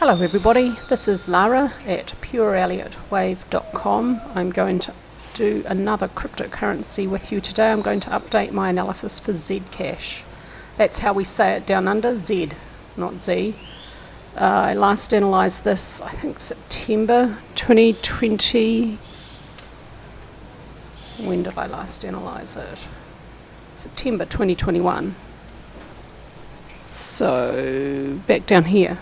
Hello everybody, this is Lara at pureelliotwave.com. I'm going to do another cryptocurrency with you today. I'm going to update my analysis for ZCash. That's how we say it down under, Z, not Z. I last analysed this, I think September 2020. When did I last analyse it? September 2021. So back down here.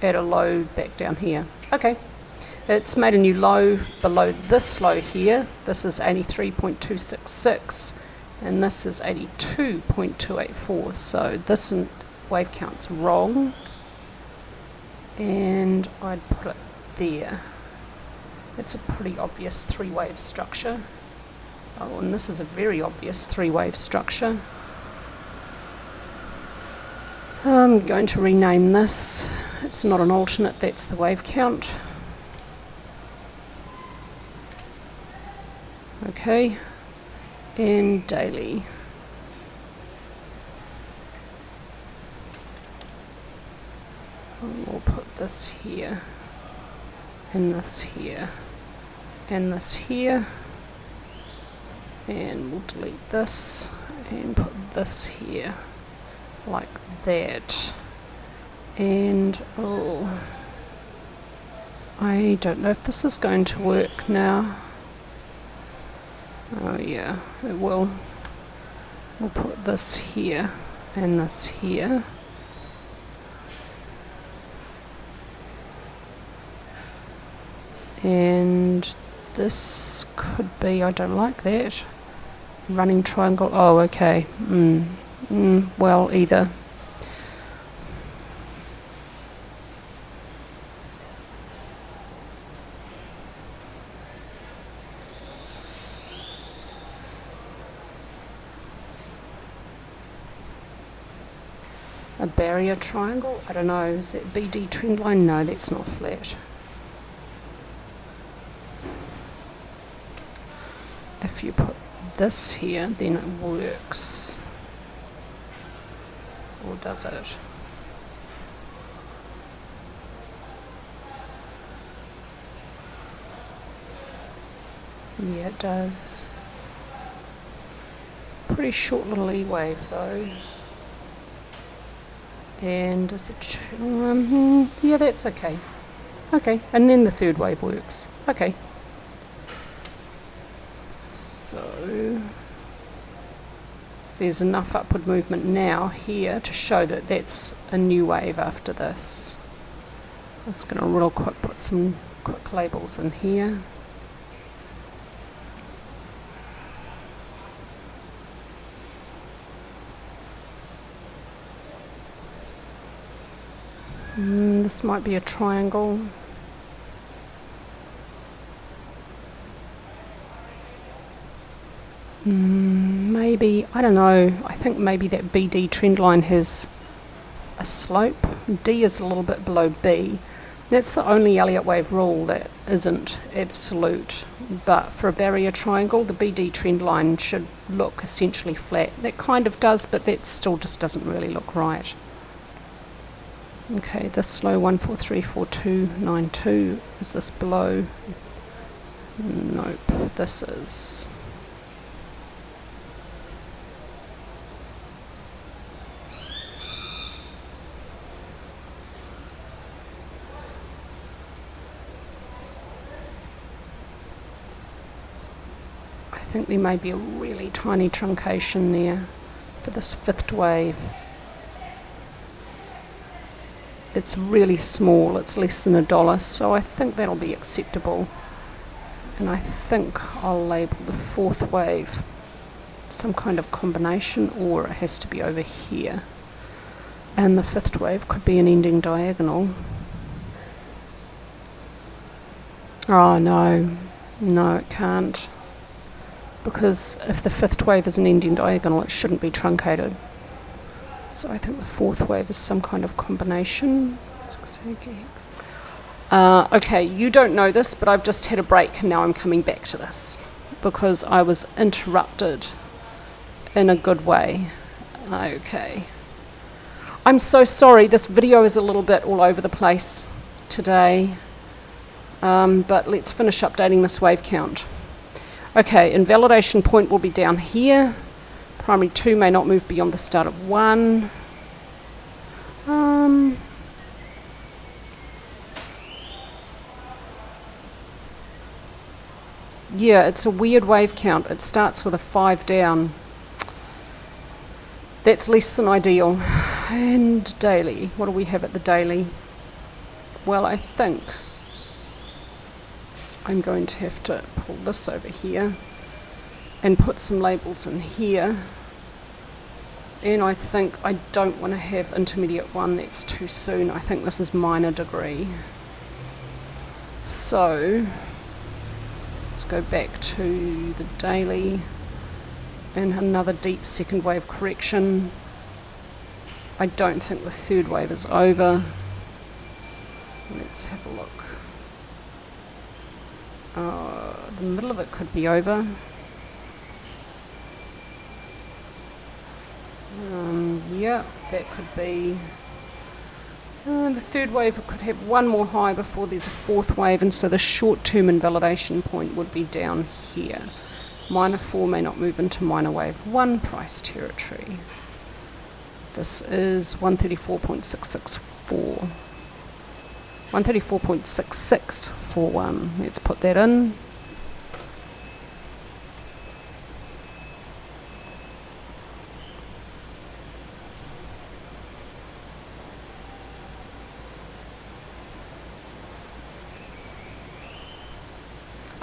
At a low back down here. Okay, it's made a new low below this low here. This is 83.266 and this is 82.284, so this wave count's wrong and I'd put it there. It's a pretty obvious three-wave structure. Oh, and this is a very obvious three-wave structure. I'm going to rename this. It's not an alternate, that's the wave count. Okay, and daily. We'll put this here, and this here, and this here, and we'll delete this and put this here, like that. And oh, I don't know if this is going to work now. Oh yeah, it will. We'll put this here and this here. And this could be, I don't like that. Running triangle, oh okay. Well, either. A barrier triangle? I don't know, is that BD trend line? No, that's not flat. If you put this here, then it works. Or does it? Yeah, it does. Pretty short little E-wave though. And is it, yeah, that's okay. Okay, and then the third wave works. Okay. So there's enough upward movement now here to show that that's a new wave after this. I'm just going to real quick put some quick labels in here. This might be a triangle. Maybe, I don't know, I think maybe that BD trend line has a slope. D is a little bit below B. That's the only Elliott wave rule that isn't absolute. But for a barrier triangle, the BD trend line should look essentially flat. That kind of does, but that still just doesn't really look right. Okay, this low 1434292, is this below? Nope, this is. I think there may be a really tiny truncation there for this fifth wave. It's really small, it's less than $1, so I think that'll be acceptable. And I think I'll label the fourth wave some kind of combination, or it has to be over here. And the fifth wave could be an ending diagonal. Oh no, no it can't. Because if the fifth wave is an ending diagonal, it shouldn't be truncated. So I think the fourth wave is some kind of combination. Okay, you don't know this, but I've just had a break and now I'm coming back to this because I was interrupted in a good way. Okay. I'm so sorry, this video is a little bit all over the place. today, but let's finish updating this wave count. Okay, invalidation point will be down here. Primary 2 may not move beyond the start of 1. Yeah, it's a weird wave count. It starts with a 5 down. That's less than ideal. And daily. What do we have at the daily? Well, I think I'm going to have to pull this over here and put some labels in here. And I think I don't want to have intermediate 1. That's too soon. I think this is minor degree. So let's go back to the daily and another deep second wave correction. I don't think the third wave is over. Let's have a look. The middle of it could be over. Yeah, that could be. The third wave could have one more high before there's a fourth wave, and so the short-term invalidation point would be down here. Minor 4 may not move into minor wave 1 price territory. This is 134.664. 134.6641. Let's put that in.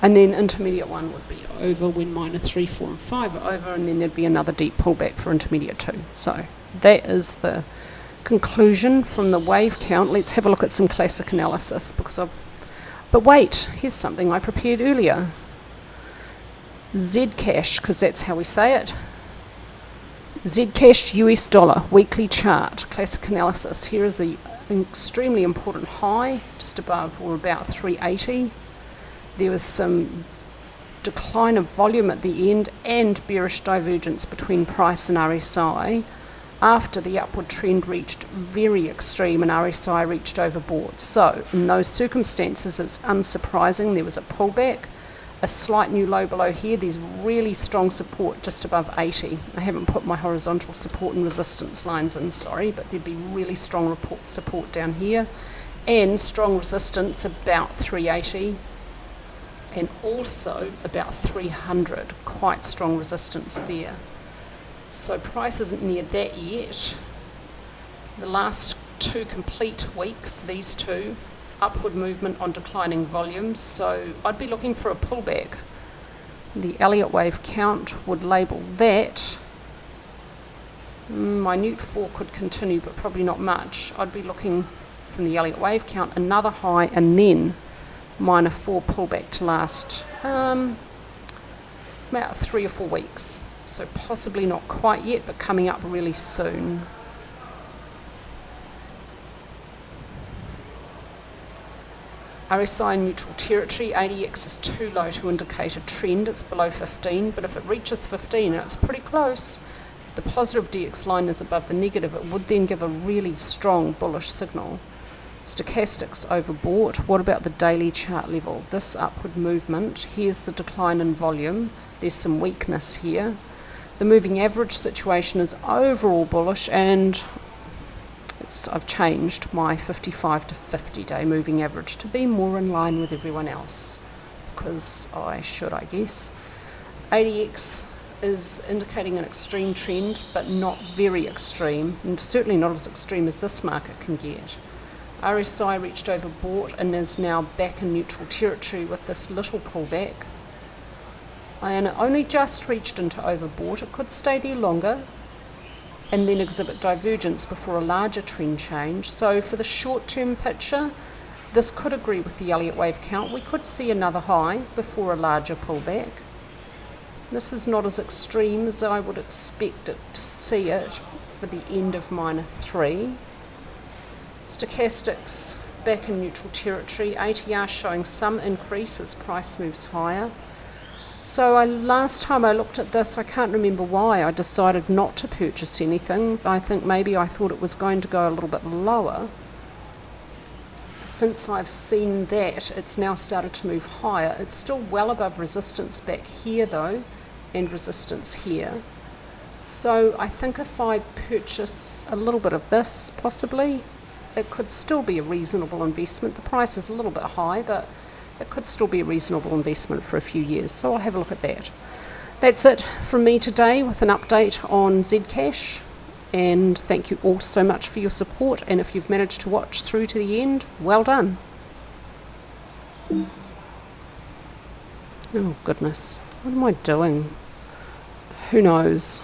And then intermediate 1 would be over when minor 3, 4 and 5 are over, and then there'd be another deep pullback for intermediate 2. So that is the conclusion from the wave count. Let's have a look at some classic analysis, but wait, here's something I prepared earlier. ZCash, because that's how we say it. ZCash US dollar weekly chart, classic analysis. Here is the extremely important high, just above or about 380. There was some decline of volume at the end and bearish divergence between price and RSI after the upward trend reached very extreme and RSI reached overbought. So in those circumstances, it's unsurprising there was a pullback, a slight new low below here. There's really strong support just above 80. I haven't put my horizontal support and resistance lines in, sorry, but there'd be really strong support down here and strong resistance about 380. And also about 300, quite strong resistance there. So price isn't near that yet. The last 2 complete weeks, these two, upward movement on declining volumes, so I'd be looking for a pullback. The Elliott wave count would label that. Minute 4 could continue, but probably not much. I'd be looking from the Elliott wave count another high and then minor 4 pullback to last about 3 or 4 weeks. So possibly not quite yet, but coming up really soon. RSI neutral territory, ADX is too low to indicate a trend. It's below 15, but if it reaches 15, and it's pretty close, the positive DX line is above the negative, it would then give a really strong bullish signal. Stochastics overbought. What about the daily chart level? This upward movement, here's the decline in volume. There's some weakness here. The moving average situation is overall bullish, and I've changed my 55 to 50 day moving average to be more in line with everyone else, because I should, I guess. ADX is indicating an extreme trend, but not very extreme, and certainly not as extreme as this market can get. RSI reached overbought and is now back in neutral territory with this little pullback. And it only just reached into overbought. It could stay there longer and then exhibit divergence before a larger trend change. So for the short-term picture, this could agree with the Elliott wave count. We could see another high before a larger pullback. This is not as extreme as I would expect it to see it for the end of minor 3. Stochastics back in neutral territory, ATR showing some increase as price moves higher. So last time I looked at this, I can't remember why I decided not to purchase anything. I think maybe I thought it was going to go a little bit lower. since I've seen that, it's now started to move higher. It's still well above resistance back here though, and resistance here. So I think if I purchase a little bit of this, possibly, it could still be a reasonable investment. The price is a little bit high, but it could still be a reasonable investment for a few years. So I'll have a look at that. That's it from me today with an update on ZCash. And thank you all so much for your support. And if you've managed to watch through to the end, well done. Oh goodness, what am I doing? Who knows?